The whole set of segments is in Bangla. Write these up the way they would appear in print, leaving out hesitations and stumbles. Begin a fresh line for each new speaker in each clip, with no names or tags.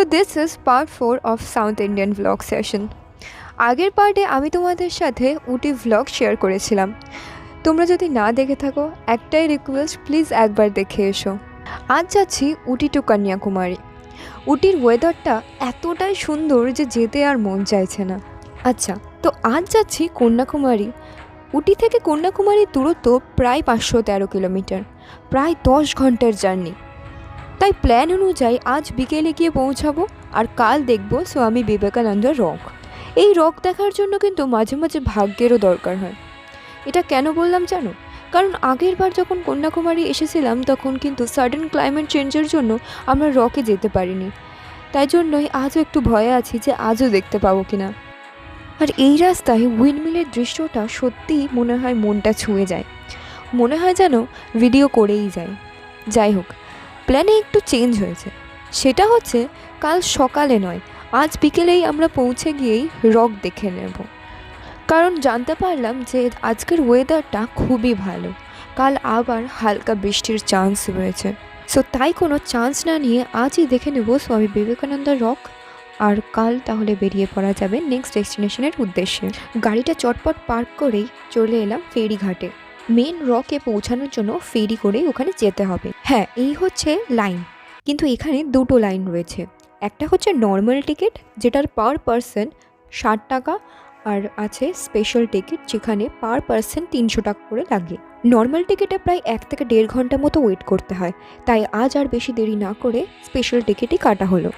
this is part 4 of South Indian vlog session. আগের পার্টে আমি তোমাদের সাথে উটি ভ্লগ শেয়ার করেছিলাম। তোমরা যদি না দেখে থাকো একটাই রিকোয়েস্ট, প্লিজ একবার দেখে এসো। আজ যাচ্ছি উটি টু কন্যাকুমারী। উটির ওয়েদারটা এতটাই সুন্দর যে যেতে আর মন চাইছে না। আচ্ছা, তো আজ যাচ্ছি কন্যাকুমারী। উটি থেকে কন্যাকুমারীর দূরত্ব প্রায় 513 কিলোমিটার, প্রায় 10 ঘন্টার জার্নি। তাই প্ল্যান অনুযায়ী আজ বিকেলে গিয়ে পৌঁছাবো আর কাল দেখব স্বামী বিবেকানন্দ রক। এই রক দেখার জন্য কিন্তু মাঝে মাঝে ভাগ্যেরও দরকার হয়। এটা কেন বললাম জানো? কারণ আগের বার যখন কন্যাকুমারী এসেছিলাম তখন কিন্তু সাডেন ক্লাইমেট চেঞ্জের জন্য আমরা রকে যেতে পারিনি। তাই জন্যই আজও একটু ভয়ে আছি যে আজও দেখতে পাবো কিনা। আর এই রাস্তায় উইন্ডমিলের দৃশ্যটা সত্যিই মনে হয় মনটা ছুঁয়ে যায়, মনে হয় যেন ভিডিও করেই যায়। যাই হোক, প্ল্যানে একটু চেঞ্জ হয়েছে। সেটা হচ্ছে কাল সকালে নয়, আজ বিকেলেই আমরা পৌঁছে গিয়েই রক দেখে নেব। কারণ জানতে পারলাম যে আজকের ওয়েদারটা খুবই ভালো, কাল আবার হালকা বৃষ্টির চান্স রয়েছে। সো তাই কোনো চান্স না নিয়ে আজই দেখে নেব স্বামী বিবেকানন্দ রক। আর কাল তাহলে বেরিয়ে পড়া যাবে নেক্সট ডেস্টিনেশনের উদ্দেশ্যে। গাড়িটা চটপট পার্ক করেই চলে এলাম ফেরিঘাটে। মেন রকে পৌঁছানোর জন্য ফেরি করে ওখানে যেতে হবে। হ্যাঁ, এই হচ্ছে লাইন, কিন্তু এখানে দুটো লাইন রয়েছে। একটা হচ্ছে নর্মাল টিকিট, যেটার পার পারসন 60 টাকা, আর আছে স্পেশাল টিকিট যেখানে পার পারসন 300 টাকা করে লাগে। নর্মাল টিকিটে প্রায় 1 থেকে 1.5 ঘন্টা মতো ওয়েট করতে হয়, তাই আজ আর বেশি দেরি না করে স্পেশাল টিকিটই কাটা হলো।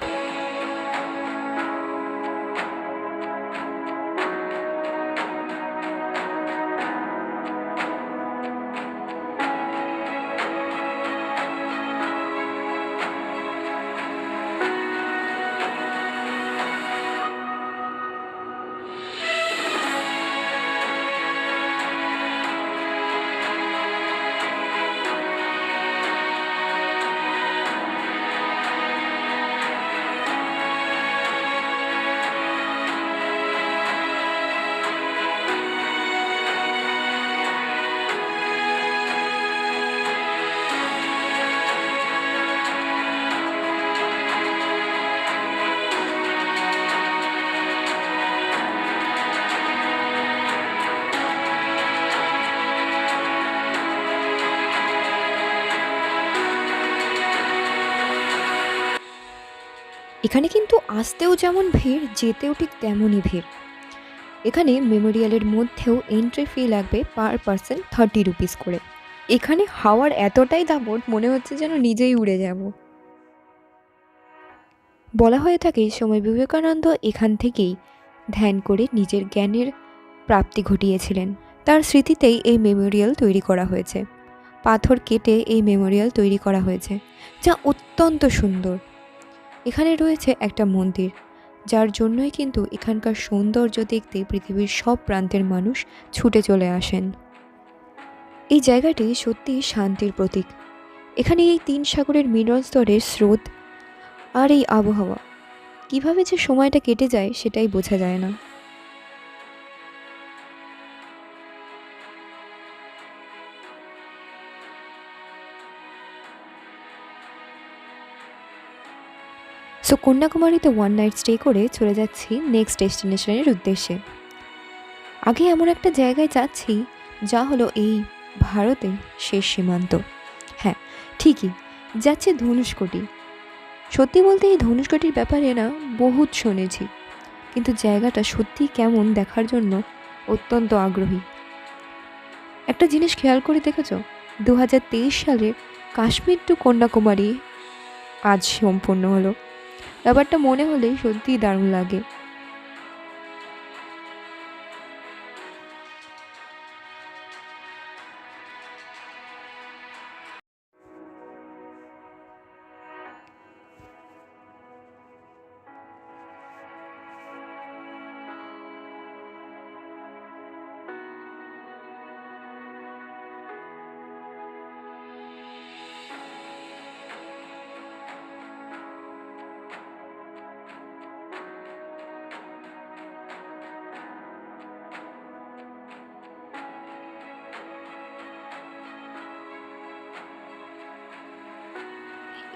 এখানে কিন্তু আসতেও যেমন ভিড়, যেতেও ঠিক তেমনই ভিড়। এখানে মেমোরিয়ালের মধ্যেও এন্ট্রি ফি লাগবে পার পারসন 30 রুপিস করে। এখানে হাওয়ার এতটাই দাপট, মনে হচ্ছে যেন নিজেই উড়ে যাব। বলা হয়ে থাকে স্বামী বিবেকানন্দ এখান থেকেই ধ্যান করে নিজের জ্ঞানের প্রাপ্তি ঘটিয়েছিলেন। তার স্মৃতিতেই এই মেমোরিয়াল তৈরি করা হয়েছে। পাথর কেটে এই মেমোরিয়াল তৈরি করা হয়েছে, যা অত্যন্ত সুন্দর। এখানে রয়েছে একটা মন্দির, যার জন্যই কিন্তু এখানকার সৌন্দর্য দেখতে পৃথিবীর সব প্রান্তের মানুষ ছুটে চলে আসেন। এই জায়গাটি সত্যিই শান্তির প্রতীক। এখানে এই 3 সাগরের মিলন স্তরের স্রোত আর এই আবহাওয়া, কিভাবে যে সময়টা কেটে যায় সেটাই বোঝা যায় না। সো কন্যাকুমারীতে 1 নাইট স্টে করে চলে যাচ্ছি নেক্সট ডেস্টিনেশনের উদ্দেশ্যে। আগে এমন একটা জায়গায় যাচ্ছি যা হলো এই ভারতের শেষ সীমান্ত। হ্যাঁ, ঠিকই, যাচ্ছে ধনুষকোটি। সত্যি বলতে এই ধনুষকোটির ব্যাপারে না বহুত শুনেছি, কিন্তু জায়গাটা সত্যি কেমন দেখার জন্য অত্যন্ত আগ্রহী। একটা জিনিস খেয়াল করে দেখেছ, 2023 সালে কাশ্মীর টু কন্যাকুমারী আজ সম্পূর্ণ হলো। ব্যাপারটা মনে হলেই সত্যিই দারুণ লাগে।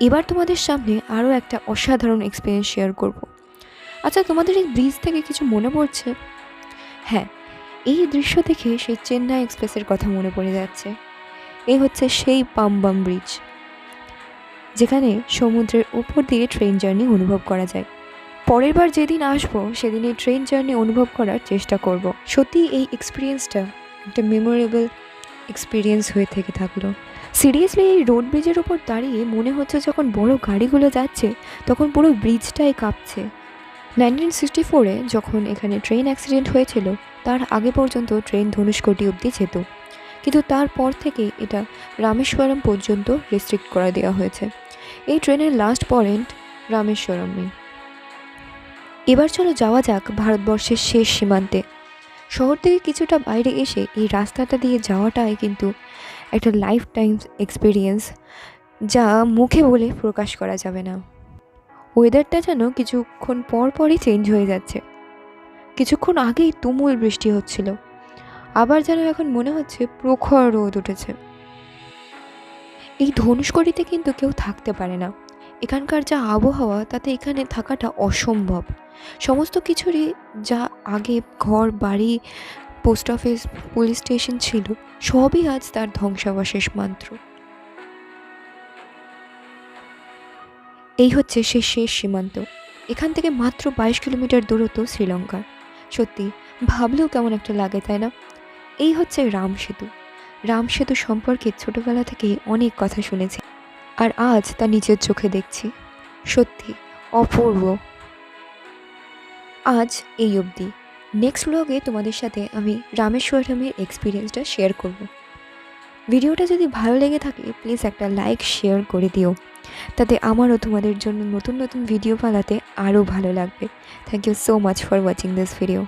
এবার তোমাদের সামনে আরও একটা অসাধারণ এক্সপিরিয়েন্স শেয়ার করব। আচ্ছা, তোমাদের এই ব্রিজ থেকে কিছু মনে পড়ছে? হ্যাঁ, এই দৃশ্য দেখে সেই চেন্নাই এক্সপ্রেসের কথা মনে পড়ে যাচ্ছে। এই হচ্ছে সেই পাম্বাম ব্রিজ, যেখানে সমুদ্রের উপর দিয়ে ট্রেন জার্নি অনুভব করা যায়। পরের বার যেদিন আসবো সেদিন এই ট্রেন জার্নি অনুভব করার চেষ্টা করব। সত্যি এই এক্সপিরিয়েন্সটা একটা মেমোরেবল এক্সপিরিয়েন্স হয়ে থেকে থাকলো। সিরিয়াসলি, এই রোড ব্রিজের ওপর দাঁড়িয়ে মনে হচ্ছে যখন বড় গাড়িগুলো যাচ্ছে তখন পুরো ব্রিজটাই কাঁপছে। 1964-এ যখন এখানে ট্রেন অ্যাক্সিডেন্ট হয়েছিল তার আগে পর্যন্ত ট্রেন ধনুষকোটি অবধি যেত, কিন্তু তারপর থেকে এটা রামেশ্বরম পর্যন্ত রেস্ট্রিক্ট করে দেওয়া হয়েছে। এই ট্রেনের লাস্ট পয়েন্ট রামেশ্বরমে। এবার চলো যাওয়া যাক ভারতবর্ষের শেষ সীমান্তে। শহর থেকে কিছুটা বাইরে এসে এই রাস্তাটা দিয়ে যাওয়াটাই কিন্তু একটা লাইফ টাইম এক্সপিরিয়েন্স, যা মুখে বলে প্রকাশ করা যাবে না। ওয়েদারটা যেন কিছুক্ষণ পর পরই চেঞ্জ হয়ে যাচ্ছে। কিছুক্ষণ আগেই তুমুল বৃষ্টি হচ্ছিল, আবার যেন এখন মনে হচ্ছে প্রখর রোদ উঠেছে। এই ধনুষকড়িতে কিন্তু কেউ থাকতে পারে না। এখানকার যা আবহাওয়া তাতে এখানে থাকাটা অসম্ভব। সমস্ত কিছুরই যা আগে ঘর বাড়ি পোস্ট অফিস পুলিশ স্টেশন ছিল, সবই আজ তার ধ্বংসাবশেষ মাত্র। এই হচ্ছে সে শেষ সীমান্ত। এখান থেকে মাত্র 22 কিলোমিটার দূরত্ব শ্রীলঙ্কার। সত্যি ভাবলেও কেমন একটা লাগে, তাই না? এই হচ্ছে রাম সেতু। রাম সেতু সম্পর্কে ছোটবেলা থেকেই অনেক কথা শুনেছি, আর আজ তা নিজের চোখে দেখছি। সত্যি অপূর্ব। আজ এই অবধি। নেক্সট ব্লগে তোমাদের সাথে আমি রামেশ্বরমের এক্সপিরিয়েন্সটা শেয়ার করব। ভিডিওটা যদি ভালো লেগে থাকে প্লিজ একটা লাইক শেয়ার করে দিও, তাতে আমারও তোমাদের জন্য নতুন নতুন ভিডিও বানাতে আরও ভালো লাগবে। Thank you so much for watching this video.